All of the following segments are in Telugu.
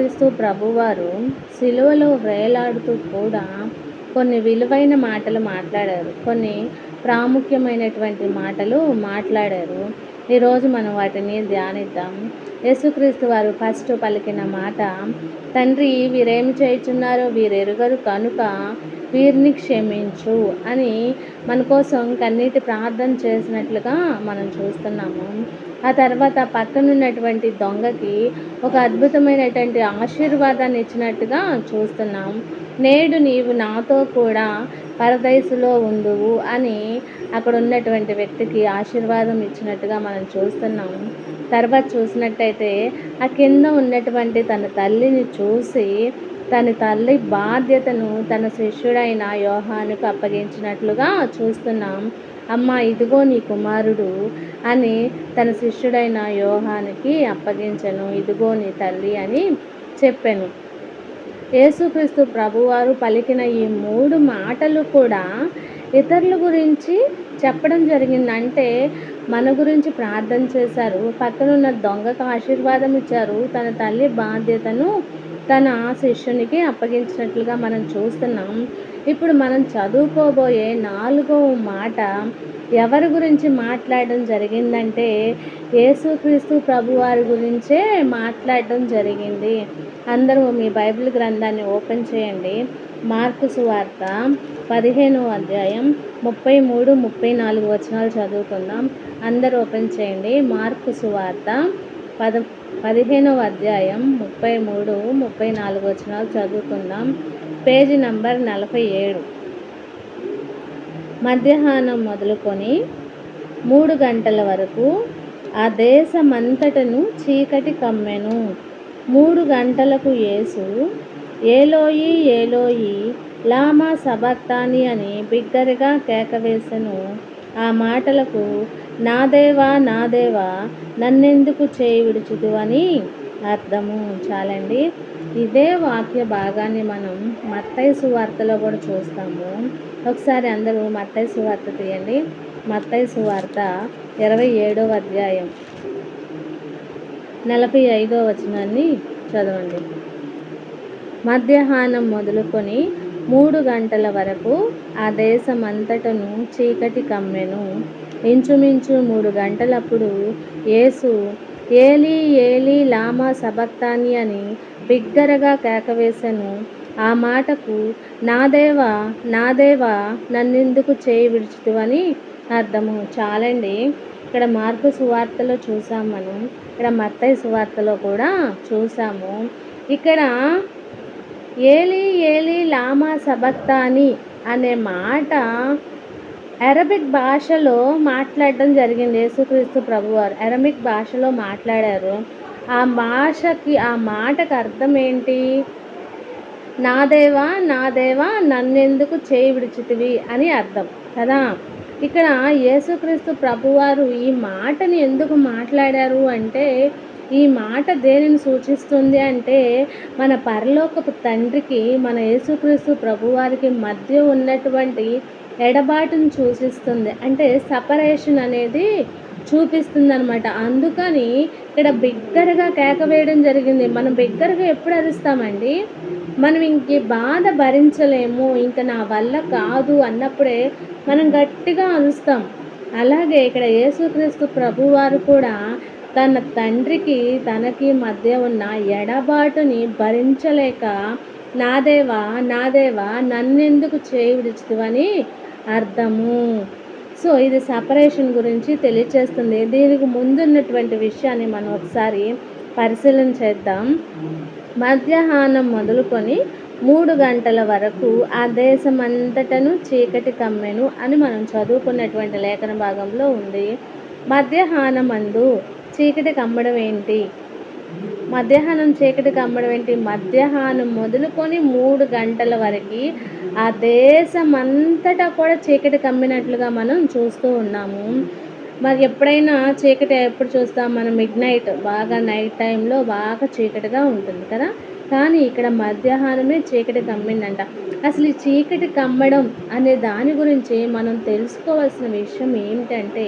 యేసుక్రీస్తు ప్రభువారు సిలువలో వేలాడుతూ కూడా కొన్ని విలువైన మాటలు మాట్లాడారు. కొన్ని ప్రాముఖ్యమైనటువంటి మాటలు మాట్లాడారు. ఈరోజు మనం వాటిని ధ్యానిద్దాం. యేసుక్రీస్తు వారు ఫస్ట్ పలికిన మాట, తండ్రి వీరేమి చేయుచున్నారో వీరెరుగరు కనుక వీరిని క్షమించు అని మన కోసం కన్నీటి ప్రార్థన చేసినట్లుగా మనం చూస్తున్నాము. ఆ తర్వాత పక్కనున్నటువంటి దొంగకి ఒక అద్భుతమైనటువంటి ఆశీర్వాదాన్ని ఇచ్చినట్టుగా చూస్తున్నాం. నేడు నీవు నాతో కూడా పరదైసులో ఉండువు అని అక్కడ ఉన్నటువంటి వ్యక్తికి ఆశీర్వాదం ఇచ్చినట్టుగా మనం చూస్తున్నాం. తర్వాత చూసినట్టయితే ఆ కింద ఉన్నటువంటి తన తల్లిని చూసి తన తల్లి బాధ్యతను తన శిష్యుడైన యోహానుకు అప్పగించినట్లుగా చూస్తున్నాం. అమ్మ ఇదిగో నీ కుమారుడు అని తన శిష్యుడైన యోహానుకి అప్పగించను, ఇదిగో నీ తల్లి అని చెప్పాను. యేసుక్రీస్తు ప్రభువారు పలికిన ఈ 3 మాటలు కూడా ఇతరుల గురించి చెప్పడం జరిగింది. అంటే మన గురించి ప్రార్థన చేశారు, పక్కనున్న దొంగకు ఆశీర్వాదం ఇచ్చారు, తన తల్లి బాధ్యతను తన శిష్యునికి అప్పగించినట్లుగా మనం చూస్తున్నాం. ఇప్పుడు మనం చదువుకోబోయే 4వ మాట ఎవరి గురించి మాట్లాడడం జరిగిందంటే యేసుక్రీస్తు ప్రభువారి గురించే మాట్లాడడం జరిగింది. అందరూ మీ బైబిల్ గ్రంథాన్ని ఓపెన్ చేయండి. మార్కు సువార్త 15వ అధ్యాయం 33, 34 వచనాలు చదువుకుందాం. అందరూ ఓపెన్ చేయండి. మార్కు సువార్త 15వ అధ్యాయం 33, 34 వచనాలు చదువుకుందాం. Page number 47. మధ్యాహ్నం మొదలుకొని 3 గంటల వరకు ఆ దేశమంతటను చీకటి కమ్మెను. 3 గంటలకు యేసు ఏలోయి ఏలోయి లామా సబక్తాని అని బిగ్గరగా కేకవేసెను. ఆ మాటలకు నా దేవా నా దేవా నన్నెందుకు చేయి విడుచుదు అని అర్థము. చాలండి. ఇదే వాక్య భాగాన్ని మనం మత్తయి సువార్తలో కూడా చూస్తాము. ఒకసారి అందరూ మత్తయి సువార్త తీయండి. మత్తయి సువార్త 27వ అధ్యాయం 45వ వచనాన్ని చదవండి. మధ్యాహ్నం మొదలుకొని 3 గంటల వరకు ఆ దేశమంతటను చీకటి కమ్మెను. ఇంచుమించు 3 గంటలప్పుడు యేసు ఏలీ ఏలీ లామా సబక్తాని అని బిగ్గరగా కేకవేసెను. ఆ మాటకు నా దేవా నా దేవా నన్నెందుకు చేయి విడుచుదువని అర్థము. చాలండి. ఇక్కడ మార్కు సువార్తలో చూసాం మనం, ఇక్కడ మత్తయి సువార్తలో కూడా చూసాము. ఇక్కడ ఏలీ ఏలీ లామా సబక్తాని అనే మాట అరబిక్ భాషలో మాట్లాడడం జరిగింది. యేసుక్రీస్తు ప్రభువారు అరబిక్ భాషలో మాట్లాడారు. ఆ మాటకు అర్థం ఏంటి? నా దేవా నా దేవా నన్నెందుకు చేయి విడిచితివి అని అర్థం కదా. ఇక్కడ యేసుక్రీస్తు ప్రభువారు ఈ మాటని ఎందుకు మాట్లాడారు అంటే, ఈ మాట దేనిని సూచిస్తుంది అంటే మన పరలోకపు తండ్రికి మన యేసుక్రీస్తు ప్రభువారికి మధ్య ఉన్నటువంటి ఎడబాటును సూచిస్తుంది. అంటే సపరేషన్ అనేది చూపిస్తుంది అనమాట. అందుకని ఇక్కడ బిగ్గరగా కేక వేయడం జరిగింది. మనం బిగ్గరగా ఎప్పుడు అరుస్తామండి? మనం ఇంక బాధ భరించలేము, ఇంకా నా వల్ల కాదు అన్నప్పుడే మనం గట్టిగా అరుస్తాం. అలాగే ఇక్కడ యేసుక్రీస్తు ప్రభువారు కూడా తన తండ్రికి తనకి మధ్య ఉన్న ఎడబాటుని భరించలేక నా దేవా నా దేవా నన్నెందుకు చేయి విడుచుదువని అర్థము. సో ఇది సపరేషన్ గురించి తెలియచేస్తుంది. దీనికి ముందున్నటువంటి విషయాన్ని మనం ఒకసారి పరిశీలన చేద్దాం. మధ్యాహ్నం మొదలుకొని 3 గంటల వరకు ఆ దేశమంతటను చీకటి కమ్మెను అని మనం చదువుకున్నటువంటి లేఖన భాగంలో ఉంది. మధ్యాహ్నం మందు చీకటి కమ్మడం ఏంటి? మధ్యాహ్నం చీకటి కమ్మడం ఏంటి? మధ్యాహ్నం మొదలుకొని 3 గంటల వరకు ఆ దేశమంతటా కూడా చీకటి కమ్మినట్లుగా మనం చూస్తూ ఉన్నాము. మరి ఎప్పుడైనా చీకటి ఎప్పుడు చూస్తాం మనం? మిడ్నైట్, బాగా నైట్ టైంలో బాగా చీకటిగా ఉంటుంది కదా. కానీ ఇక్కడ మధ్యాహ్నమే చీకటి కమ్మిందంట. అసలు ఈ చీకటి కమ్మడం అనే దాని గురించి మనం తెలుసుకోవాల్సిన విషయం ఏమిటంటే,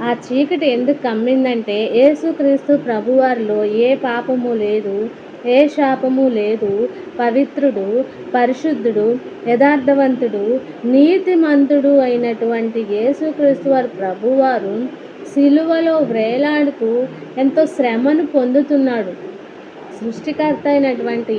ఆ చీకటి ఎందుకు కమ్మిందంటే యేసుక్రీస్తు ప్రభువారిలో ఏ పాపము లేదు, ఏ శాపము లేదు. పవిత్రుడు, పరిశుద్ధుడు, యథార్థవంతుడు, నీతిమంతుడు అయినటువంటి యేసుక్రీస్తు వారు ప్రభువారు సిలువలో వ్రేలాడుతూ ఎంతో శ్రమను పొందుతున్నాడు. సృష్టికర్త అయినటువంటి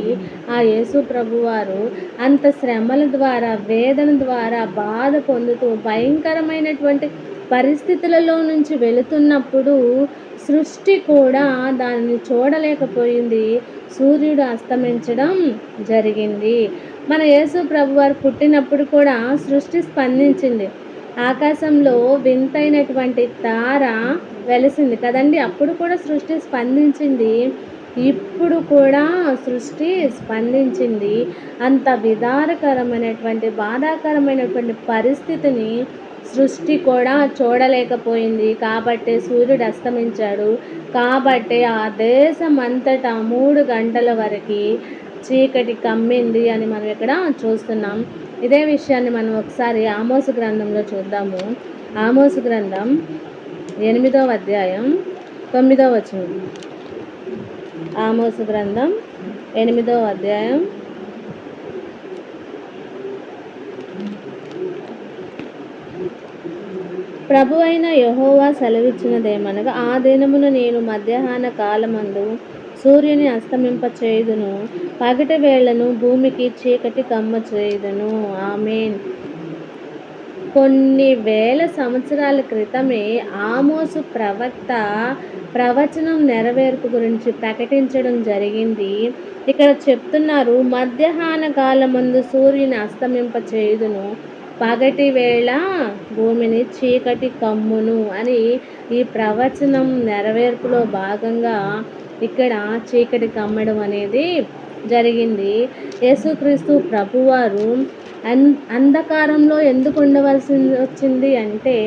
ఆ యేసు ప్రభువారు అంత శ్రమల ద్వారా, వేదన ద్వారా బాధ పొందుతూ భయంకరమైనటువంటి పరిస్థితులలో నుంచి వెళుతున్నప్పుడు సృష్టి కూడా దానిని చూడలేకపోయింది. సూర్యుడు అస్తమించడం జరిగింది. మన యేసు ప్రభువారు పుట్టినప్పుడు కూడా సృష్టి స్పందించింది. ఆకాశంలో వింతైనటువంటి తార వెలిసింది కదండి. అప్పుడు కూడా సృష్టి స్పందించింది. ఇప్పుడు కూడా సృష్టి స్పందించింది. అంత విదారకరమైనటువంటి, బాధాకరమైనటువంటి పరిస్థితిని సృష్టి కూడా చూడలేకపోయింది. కాబట్టే సూర్యుడు అస్తమించాడు. కాబట్టే ఆ దేశం అంతటా 3 గంటల వరకు చీకటి కమ్మింది అని మనం ఇక్కడ చూస్తున్నాం. ఇదే విషయాన్ని మనం ఒకసారి ఆమోసు గ్రంథంలో చూద్దాము. ఆమోసు గ్రంథం 8వ అధ్యాయం 9వ వచనం. ఆమోసు గ్రంథం 8వ అధ్యాయం ప్రభువైన యెహోవా సెలవిచ్చినదేమనగా, ఆ దినమున నేను మధ్యాహ్న కాలమందు సూర్యుని అస్తమింపచేయుదును, పగటి వేళను భూమికి చీకటి కమ్మచేయుదును. ఆమేన్. కొన్ని వేల సంవత్సరాల క్రితమే ఆమోసు ప్రవక్త ప్రవచనం నెరవేర్పు గురించి ప్రకటించడం జరిగింది. ఇక్కడ చెప్తున్నారు, మధ్యాహ్న కాలమందు సూర్యుని అస్తమింపచేయుదును, పగటి వేళ భూమిని చీకటి కమ్మును అని ఈ ప్రవచనం నెరవేర్పులో భాగంగా ఇక్కడ చీకటి కమ్మడం అనేది జరిగింది. యేసుక్రీస్తు ప్రభువారు అంధకారంలో ఎందుకు ఉండవలసి వచ్చింది అంటే,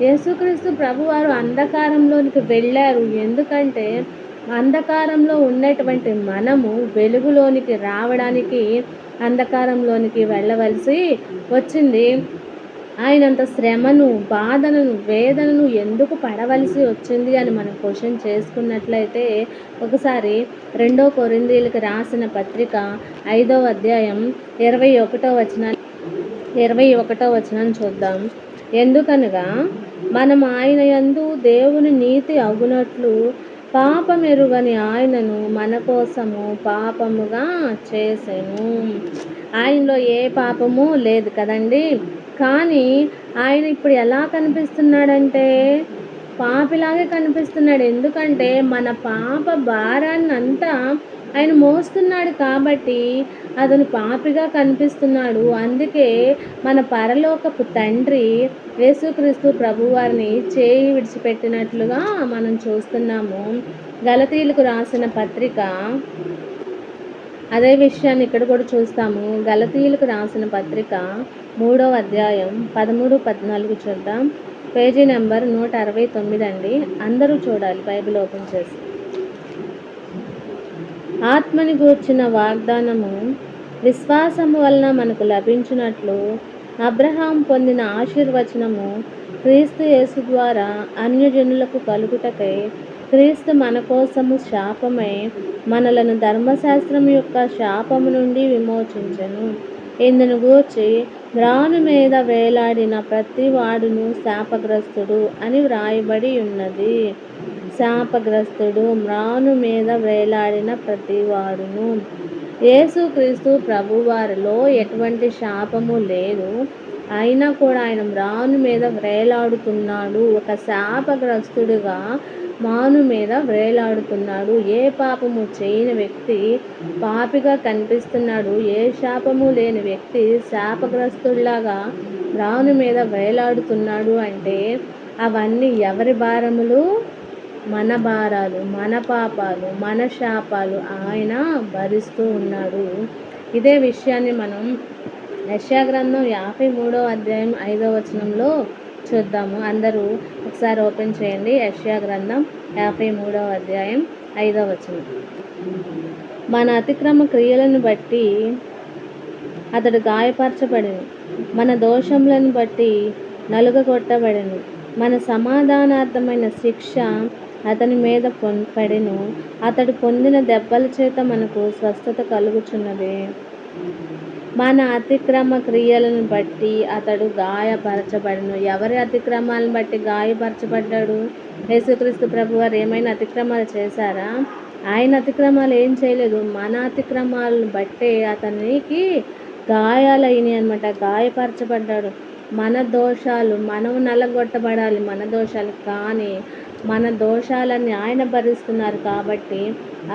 యేసుక్రీస్తు ప్రభువారు అంధకారంలోనికి వెళ్ళారు. ఎందుకంటే అంధకారంలో ఉన్నటువంటి మనము వెలుగులోనికి రావడానికి అంధకారంలోనికి వెళ్ళవలసి వచ్చింది. ఆయనంత శ్రమను, బాధను, వేదనను ఎందుకు పడవలసి వచ్చింది అని మనం క్వశ్చన్ చేసుకున్నట్లయితే, ఒకసారి 2 కొరింథీయులకు రాసిన పత్రిక 5వ అధ్యాయం 21వ వచనాన్ని చూద్దాం. ఎందుకనగా మనం ఆయన యందు దేవుని నీతి అగునట్లు పాపమెరుగని ఆయనను మన కోసము పాపముగా చేసెను. ఆయనలో ఏ పాపము లేదు కదండి. కానీ ఆయన ఇప్పుడు ఎలా కనిపిస్తున్నాడంటే పాపిలాగే కనిపిస్తున్నాడు. ఎందుకంటే మన పాప భారాన్ని అంతా ఆయన మోస్తున్నాడు కాబట్టి అతను పాపిగా కనిపిస్తున్నాడు. అందుకే మన పరలోకపు తండ్రి యేసుక్రీస్తు ప్రభువారిని చేయి విడిచిపెట్టినట్లుగా మనం చూస్తున్నాము. గలతీయులకు రాసిన పత్రిక అదే విషయాన్ని ఇక్కడ కూడా చూస్తాము. గలతీయులకు రాసిన పత్రిక 3వ అధ్యాయం 13-14 చూద్దాం. పేజీ నెంబర్ 169 అండి. అందరూ చూడాలి బైబిల్ ఓపెన్ చేసి. ఆత్మని గూర్చిన వాగ్దానము విశ్వాసము వలన మనకు లభించినట్లు అబ్రహాం పొందిన ఆశీర్వచనము క్రీస్తు యేసు ద్వారా అన్యజనులకు కలుగుటకై క్రీస్తు మన కోసము శాపమై మనలను ధర్మశాస్త్రం యొక్క శాపము నుండి విమోచించెను. ఇందును గూర్చి మ్రాను మీద వేలాడిన ప్రతి వాడును శాపగ్రస్తుడు అని వ్రాయబడి ఉన్నది. శాపగ్రస్తుడు, మ్రాను మీద వేలాడిన ప్రతి వాడును. యేసుక్రీస్తు ప్రభువారిలో ఎటువంటి శాపము లేదు. అయినా కూడా ఆయన మ్రాను మీద వ్రేలాడుతున్నాడు. ఒక శాపగ్రస్తుడుగా మాను మీద వ్రేలాడుతున్నాడు. ఏ పాపము చేయని వ్యక్తి పాపిగా కనిపిస్తున్నాడు. ఏ శాపము లేని వ్యక్తి శాపగ్రస్తుడిలాగా మ్రాను మీద వ్రేలాడుతున్నాడు. అంటే అవన్నీ ఎవరి భారములు? మన భారాలు, మన పాపాలు, మన శాపాలు ఆయన భరిస్తూ ఉన్నాడు. ఇదే విషయాన్ని మనం యెషయా గ్రంథం 53వ అధ్యాయం 5వ వచనంలో చూద్దాము. అందరూ ఒకసారి ఓపెన్ చేయండి. యెషయా గ్రంథం 53వ అధ్యాయం 5వ వచనం. మన అతిక్రమ క్రియలను బట్టి అతడు గాయపరచబడెను, మన దోషములను బట్టి నలుగగొట్టబడెను. మన సమాధానార్థమైన శిక్ష అతని మీద పడెను. అతడు పొందిన దెబ్బల చేత మనకు స్వస్థత కలుగుచున్నది. మన అతిక్రమ క్రియలను బట్టి అతడు గాయపరచబడెను. ఎవరి అతిక్రమాలను బట్టి గాయపరచబడ్డాడు? యేసుక్రీస్తు ప్రభువారు ఏమైనా అతిక్రమాలు చేశారా? ఆయన అతిక్రమాలు ఏం చేయలేదు. మన అతిక్రమాలను బట్టే అతనికి గాయాలైనవి అనమాట. గాయపరచబడ్డాడు. మన దోషాలు మనం నలగొట్టబడాలి, మన దోషాలు. కానీ మన దోషాలన్నీ ఆయన భరిస్తున్నారు కాబట్టి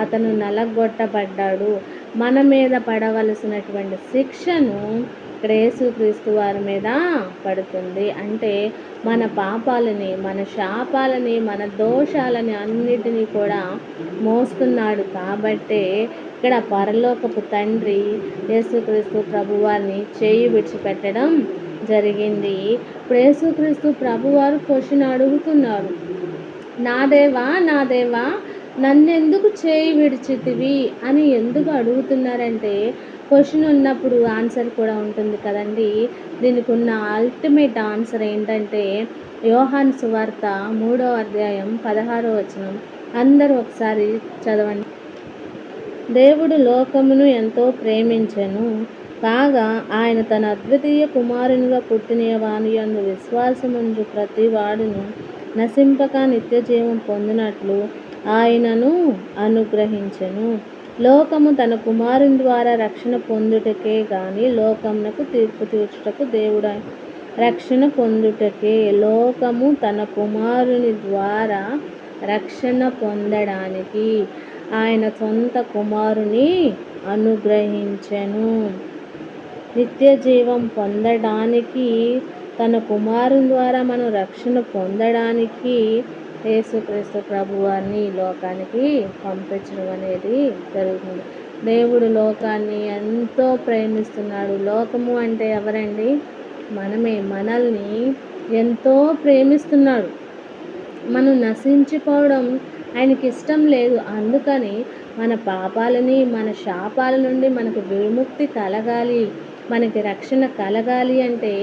అతను నలగొట్టబడ్డాడు. మన మీద పడవలసినటువంటి శిక్షను ఇక్కడ యేసుక్రీస్తు వారి మీద పడుతుంది. అంటే మన పాపాలని, మన శాపాలని, మన దోషాలని అన్నిటినీ కూడా మోస్తున్నాడు. కాబట్టే ఇక్కడ పరలోకపు తండ్రి యేసుక్రీస్తు ప్రభువారిని చేయి విడిచిపెట్టడం జరిగింది. ఇప్పుడు యేసుక్రీస్తు ప్రభువారు క్వశ్చన్ అడుగుతున్నారు, నా దేవా, నా దేవా, నన్నెందుకు చేయి విడిచితివి అని ఎందుకు అడుగుతున్నారంటే, క్వశ్చన్ ఉన్నప్పుడు ఆన్సర్ కూడా ఉంటుంది కదండి. దీనికి ఉన్న అల్టిమేట్ ఆన్సర్ ఏంటంటే యోహాను సువార్త 3వ అధ్యాయం 16వ వచనం. అందరూ ఒకసారి చదవండి. దేవుడు లోకమును ఎంతో ప్రేమించెను, కాగా ఆయన తన అద్వితీయ కుమారునిగా పుట్టిన వాని యందు విశ్వాసముంచు ప్రతి వాడును నశింపక నిత్య జీవం పొందినట్లు ఆయనను అనుగ్రహించెను. లోకము తన కుమారుని ద్వారా రక్షణ పొందుటకే గాని లోకమునకు తీర్పు తీర్చుటకు దేవుడు రక్షణ పొందుటకే, లోకము తన కుమారుని ద్వారా రక్షణ పొందడానికి ఆయన సొంత కుమారుని అనుగ్రహించెను. నిత్య జీవం పొందడానికి తన కుమారుని ద్వారా మనం రక్షణ పొందడానికి యేసుక్రీస్తు ప్రభువారిని ఈ లోకానికి పంపించడం అనేది జరుగుతుంది. దేవుడు లోకాన్ని ఎంతో ప్రేమిస్తున్నాడు. లోకము అంటే ఎవరండి? మనమే. మనల్ని ఎంతో ప్రేమిస్తున్నాడు. మనం నశించిపోవడం ఆయనకి ఇష్టం లేదు. అందుకని మన పాపాలని, మన శాపాల నుండి మనకు విముక్తి కలగాలి, మనకి రక్షణ కలగాలి అంటే